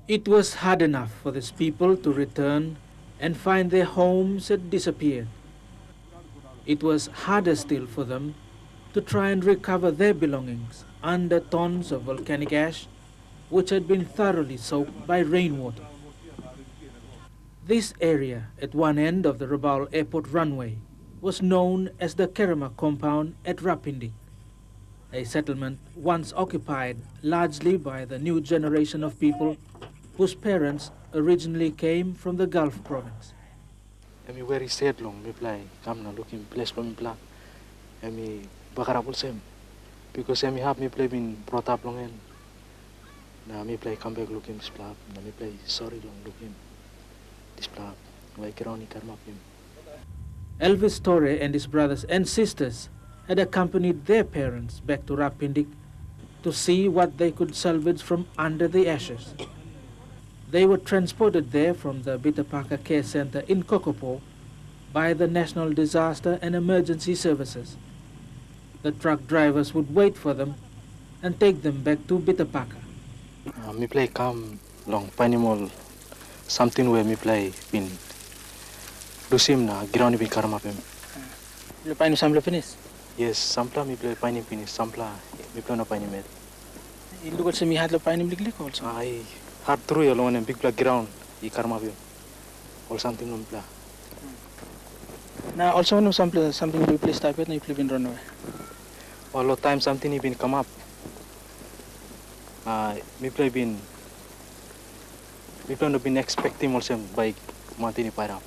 It was hard enough for these people to return and find their homes had disappeared. It was harder still for them to try and recover their belongings under tons of volcanic ash which had been thoroughly soaked by rainwater. This area at one end of the Rabaul airport runway was known as the Kerama compound at Rapindik, a settlement once occupied largely by the new generation of people whose parents originally came from the Gulf province. Emi very sad long me play come na looking place for me play. Emi bakarapul sem because emi have me play been brought up long and na me play come back looking this play na me play sorry long looking this play why kironi karma him. Elvis Torre and his brothers and sisters had accompanied their parents back to Rapindik to see what they could salvage from under the ashes. They were transported there from the Bitapaka Care Center in Kokopo by the National Disaster and Emergency Services. The truck drivers would wait for them and take them back to Bitapaka. Me play come long panimal something where me play been lusim na ground been karma him. You pain sample finish? Yes, sampla me play pani finish sampla me play no pani met. You look at some had the pain big also. Ay hard through alone and big play ground I karma him or something no play. Now also no sample something we play stop it na you play been run away. All the time something been come up. Me play no been expecting also by mantini para.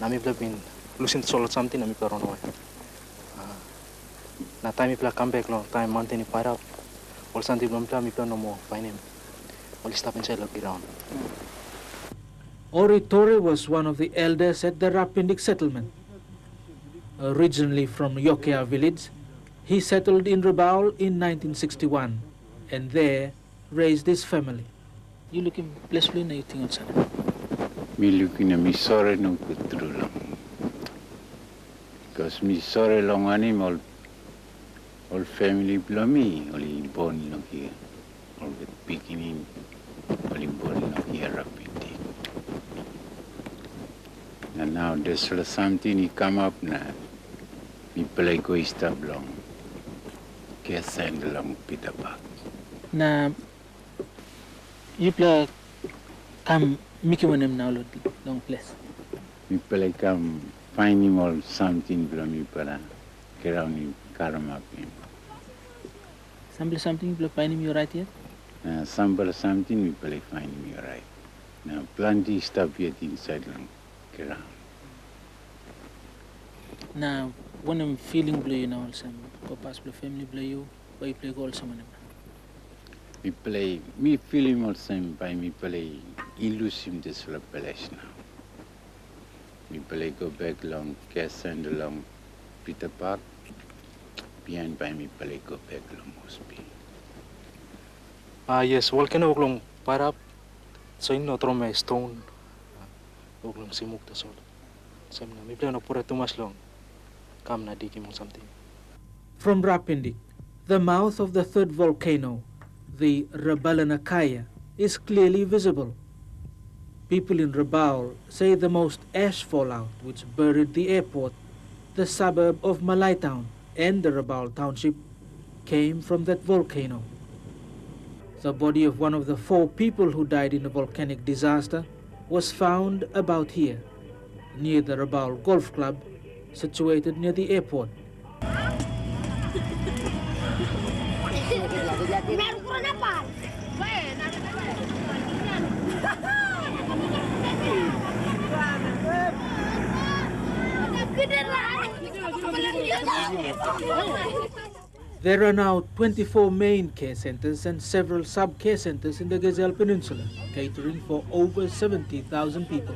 Na me play been losing solo something na me play run away. Na time me play come back long time mantini para. All something no play me play no more find him. All stop inside the ground. Ori Torre was one of the elders at the Rapindik settlement. Originally from Yokea village, he settled in Rabaul in 1961 and there raised his family. You looking place play na anything else? Me looking at me sorry no kutru lang. Because me sorry long ani all family below me, only born long here, all the beginning, only born long here Rapindik. And now there's something he come up now. Me play go stop long. Can't send long Peter back. Na you play come Mickey one him now long place. Me play come find him all something below me para around him karma him. Sample something you play find him you right here? Sample something we play find him you right. Now plenty stuff yet inside long around. Now when I'm feeling blue you know also go past play family play you but you play goal someone. Me play, me feel him all same by me play, lose him this place now. Me play go back long, cast and along Peter Park, behind by me play go back long must be. Yes, volcano long para so in no throw my stone. Long simuk the sol. Sam na me play no pura too much long. Come na dig him something. From Rapindik, the mouth of the third volcano, the Rabaul is clearly visible. People in Rabaul say the most ash fallout which buried the airport, the suburb of Malay Town and the Rabaul township came from that volcano. The body of one of the 4 people who died in the volcanic disaster was found about here, near the Rabaul Golf Club, situated near the airport. There are now 24 main care centers and several sub-care centers in the Gazelle Peninsula, catering for over 70,000 people.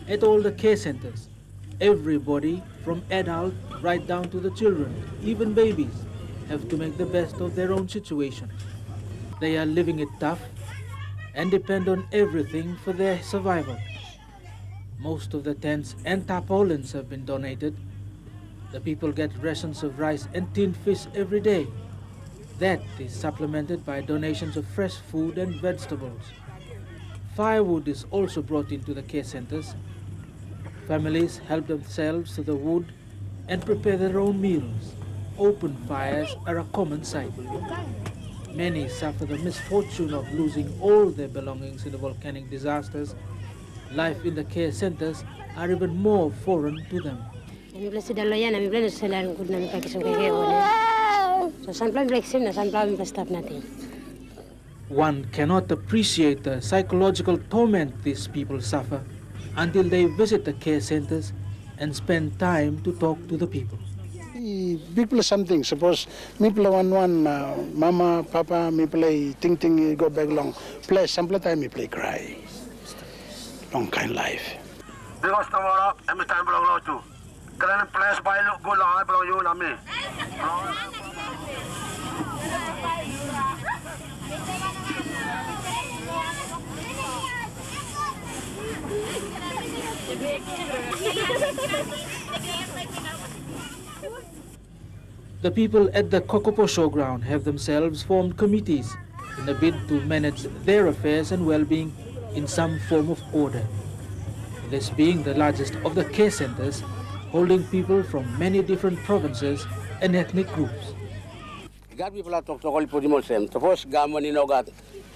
At all the care centers, everybody from adult right down to the children, even babies, have to make the best of their own situation. They are living it tough and depend on everything for their survival. Most of the tents and tarpaulins have been donated. The people get rations of rice and tinned fish every day. That is supplemented by donations of fresh food and vegetables. Firewood is also brought into the care centers. Families help themselves to the wood and prepare their own meals. Open fires are a common sight. Many suffer the misfortune of losing all their belongings in the volcanic disasters. Life in the care centers are even more foreign to them. One cannot appreciate the psychological torment these people suffer until they visit the care centers and spend time to talk to the people. Big play something. Suppose me play one, mama, papa, me play ting, go back long. Play sample time me play cry. Long kind life. Because tomorrow, every time belong to. Kailan place by look good long, I belong you na me. The people at the Kokopo showground have themselves formed committees in a bid to manage their affairs and well-being in some form of order. This being the largest of the care centers, holding people from many different provinces and ethnic groups. God people are talk to all people the same. Suppose government no got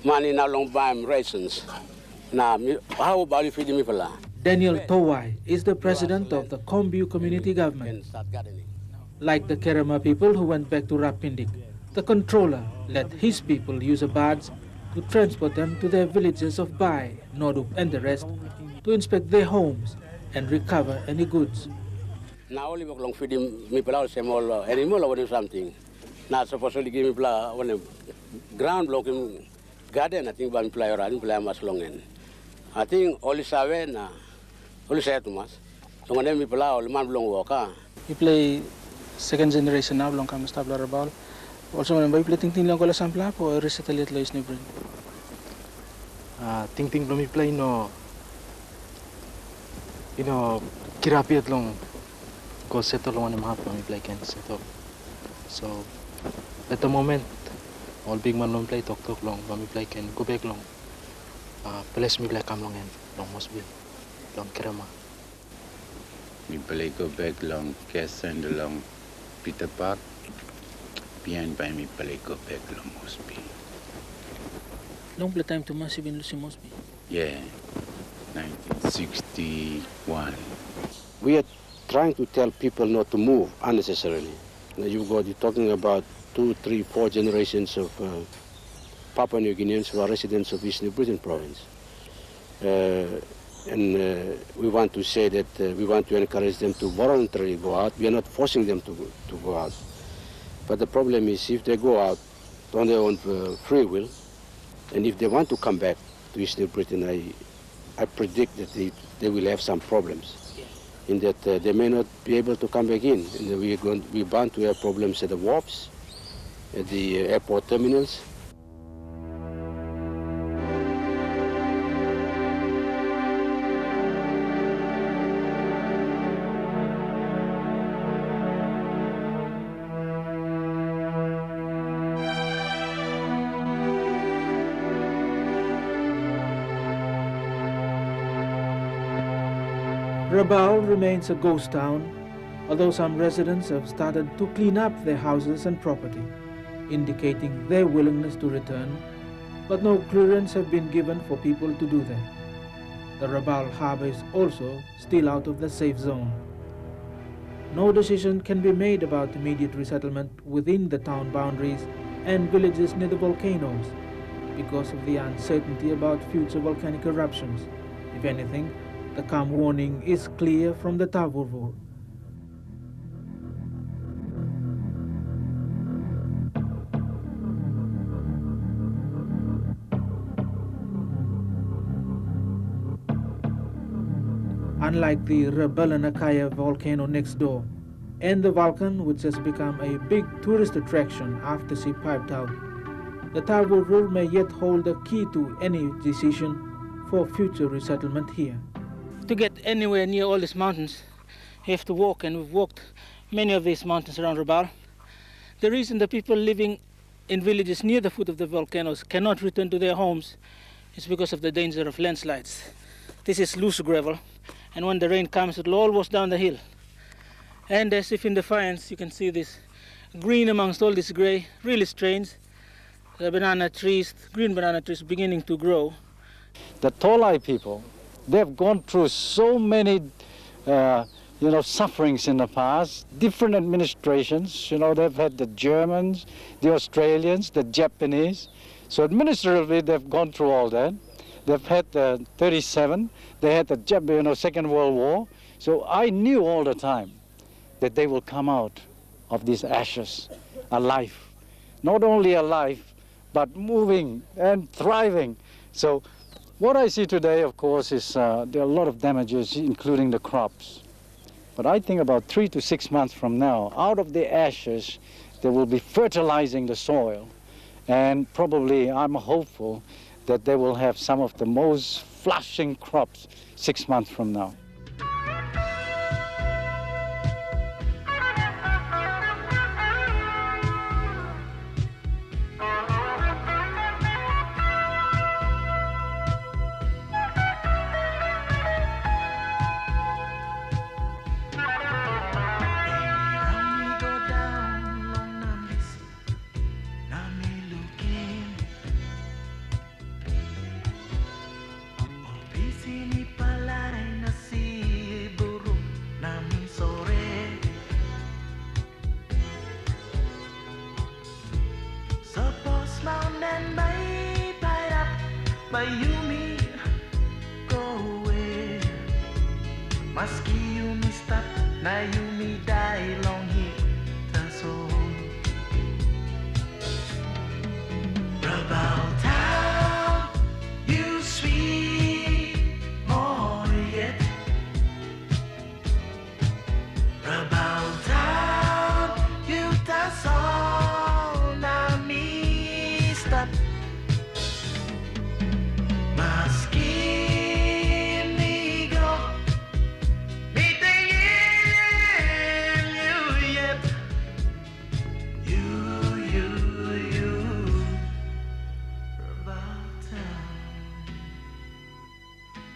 money now long time rations. Now how about you feed the people? Daniel Towai is the president of the Kombu community government. Like the Kerama people who went back to Rapindik, the controller let his people use a barge to transport them to their villages of Bai, Nodup and the rest to inspect their homes and recover any goods. Now only long feeding people out some all animal or something. Now supposedly give me one ground block in garden. I think one play around play much long in. I think only seven only say too much. So when we play all man long walk. You play second generation now, long time stable Rabaul. Also, when you play ting lang ko la sampla po resetaliate lo is never. Ting lo mi play no kirapiat long ko settle long and half mi play can settle. So at the moment all big man long play talk long mi play can go back long. Place mi play come long and long must be long Kerama. Mi play go back long Cass and long Peter Park. Behind by me play go back long Mosby. Long play time to massive in Lucy Mosby. Yeah, 1961. We are trying to tell people not to move unnecessarily. You're talking about 2, 3, 4 generations of Papua New Guineans who are residents of East New Britain province. And we want to say that we want to encourage them to voluntarily go out. We are not forcing them to go out. But the problem is if they go out on their own free will, and if they want to come back to East New Britain, I predict that they will have some problems. In that they may not be able to come back in. And we're bound to have problems at the wharfs, at the airport terminals. Rabaul remains a ghost town, although some residents have started to clean up their houses and property, indicating their willingness to return, but no clearance have been given for people to do that. The Rabaul harbour is also still out of the safe zone. No decision can be made about immediate resettlement within the town boundaries and villages near the volcanoes because of the uncertainty about future volcanic eruptions. If anything, the calm warning is clear from the Tavurvur. Unlike the Rabaul volcano next door, and the Vulcan, which has become a big tourist attraction after she piped out, the Tavurvur may yet hold the key to any decision for future resettlement here. To get anywhere near all these mountains, you have to walk, and we've walked many of these mountains around Rabaul. The reason the people living in villages near the foot of the volcanoes cannot return to their homes is because of the danger of landslides. This is loose gravel, and when the rain comes, it will all wash down the hill. And as if in defiance, you can see this green amongst all this gray, really strange. The banana trees, green banana trees beginning to grow. The Tolai people, they've gone through so many sufferings in the past, different administrations. They've had the Germans, the Australians, the Japanese. So administratively, they've gone through all that. They've had the 37, they had the Second World War. So I knew all the time that they will come out of these ashes alive. Not only alive, but moving and thriving. So what I see today, of course, is there are a lot of damages, including the crops. But I think about 3 to 6 months from now, out of the ashes, they will be fertilizing the soil. And probably, I'm hopeful that they will have some of the most flourishing crops 6 months from now.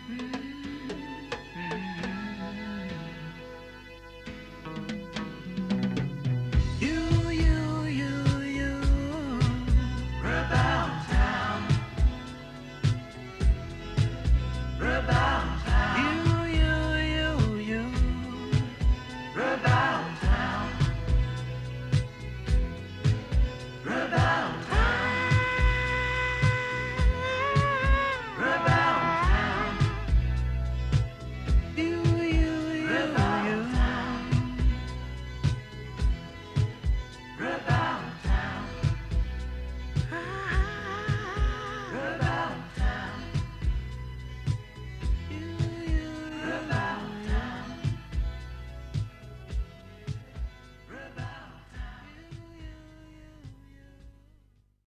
Mm-hmm.